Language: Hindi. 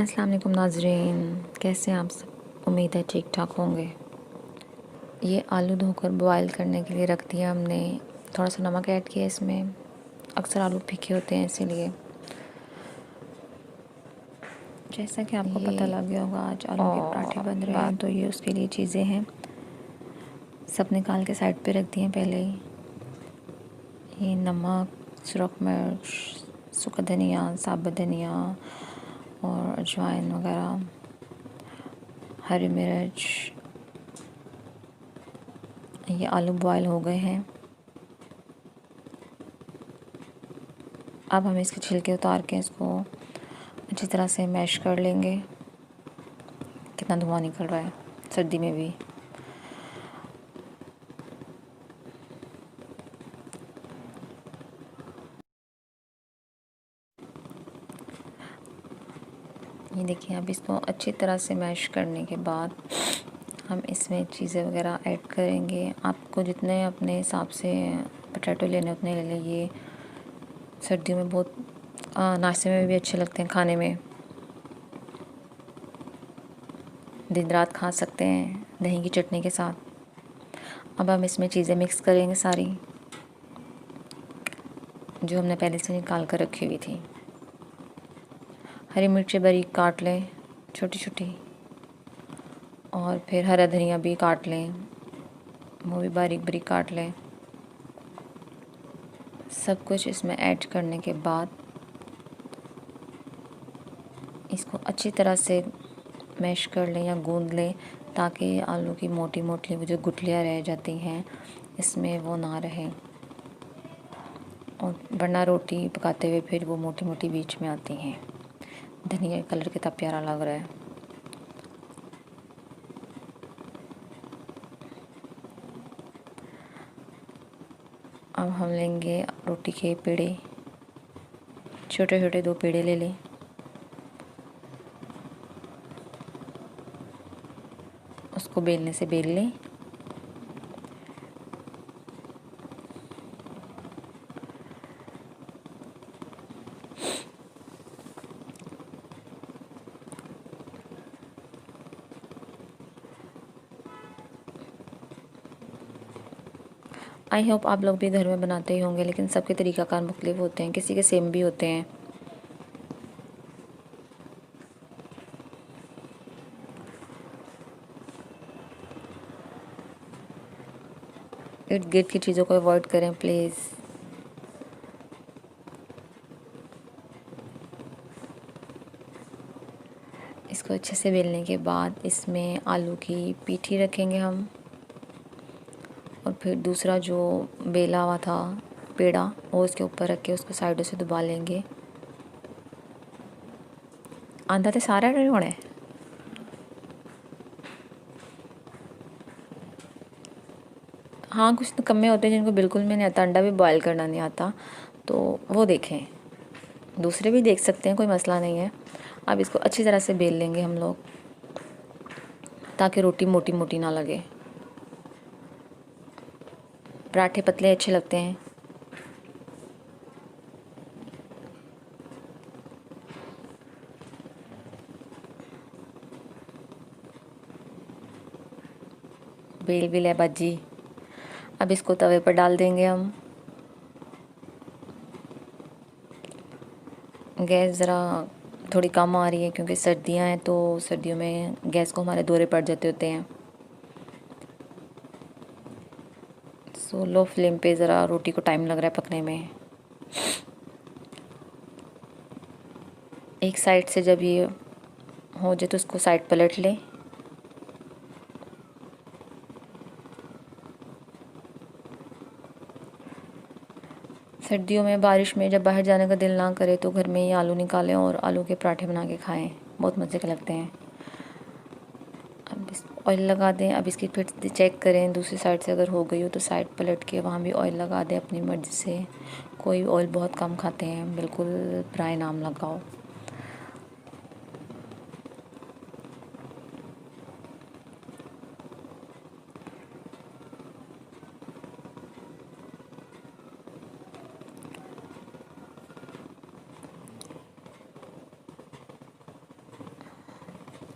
अस्सलाम वालेकुम नाज़रीन, कैसे हैं आप सब? उम्मीद है ठीक ठाक होंगे। ये आलू धोकर बॉयल करने के लिए रख दिया हमने। थोड़ा सा नमक ऐड किया इसमें। अक्सर आलू फीके होते हैं इसीलिए। जैसा कि आपको पता लग गया होगा आज आलू के पराठे बन रहे हैं, तो ये उसके लिए चीज़ें हैं। सब निकाल के साइड पे रख दिए पहले ही। ये नमक, सुरख मिर्च, सूखा धनिया, साबुत धनिया और अजवाइन वगैरह, हरी मिर्च। ये आलू बॉयल हो गए हैं। अब हम इसके छिलके उतार के इसको अच्छी तरह से मैश कर लेंगे। कितना धुआं निकल रहा है सर्दी में भी। ये देखिए, अब इसको अच्छी तरह से मैश करने के बाद हम इसमें चीज़ें वगैरह ऐड करेंगे। आपको जितने अपने हिसाब से पोटैटो लेने उतने ले लें। ये सर्दियों में बहुत नाश्ते में भी अच्छे लगते हैं खाने में। दिन रात खा सकते हैं दही की चटनी के साथ। अब हम इसमें चीज़ें मिक्स करेंगे सारी, जो हमने पहले से निकाल कर रखी हुई थी। हरी मिर्चें बारीक काट लें छोटी छोटी, और फिर हरा धनिया भी काट लें, वो भी बारीक बारीक काट लें। सब कुछ इसमें ऐड करने के बाद इसको अच्छी तरह से मैश कर लें या गूंद लें, ताकि आलू की मोटी मोटी वो जो गुठलियाँ रह जाती हैं इसमें वो ना रहे, और वरना रोटी पकाते हुए फिर वो मोटी मोटी बीच में आती हैं। धनिया कलर कितना प्यारा लग रहा है। अब हम लेंगे रोटी के पेड़े, छोटे छोटे 2 पेड़े ले लें। उसको बेलने से बेल लें। आई होप आप लोग भी घर में बनाते ही होंगे, लेकिन सबके तरीक़ाकार मुख्तलिफ होते हैं, किसी के सेम भी होते हैं। इर्द गिर्द की चीज़ों को अवॉइड करें प्लीज़। इसको अच्छे से बेलने के बाद इसमें आलू की पीठी रखेंगे हम, और फिर दूसरा जो बेला हुआ था पेड़ा वो उसके ऊपर रख के उसको साइडों से दबा लेंगे। आंधा तो सारा नहीं होना है। हाँ, कुछ तो कम होते हैं जिनको बिल्कुल भी नहीं आता, अंडा भी बॉयल करना नहीं आता, तो वो देखें। दूसरे भी देख सकते हैं, कोई मसला नहीं है। अब इसको अच्छी तरह से बेल लेंगे हम लोग, ताकि रोटी मोटी मोटी ना लगे। पराठे पतले अच्छे लगते हैं। बेल भी ले बाजी। अब इसको तवे पर डाल देंगे हम। गैस ज़रा थोड़ी कम आ रही है क्योंकि सर्दियां हैं, तो सर्दियों में गैस को हमारे दौरे पड़ जाते होते हैं। सो लो फ्लेम पे ज़रा रोटी को टाइम लग रहा है पकने में। एक साइड से जब ये हो जाए तो उसको साइड पलट लें। सर्दियों में बारिश में जब बाहर जाने का दिल ना करे तो घर में ही आलू निकालें और आलू के पराठे बना के खाएं, बहुत मज़े के लगते हैं। अब इस ऑयल लगा दें। अब इसकी फिर से चेक करें, दूसरी साइड से अगर हो गई हो तो साइड पलट के वहाँ भी ऑयल लगा दें अपनी मर्ज़ी से। कोई ऑयल बहुत कम खाते हैं, बिल्कुल पराए नाम लगाओ।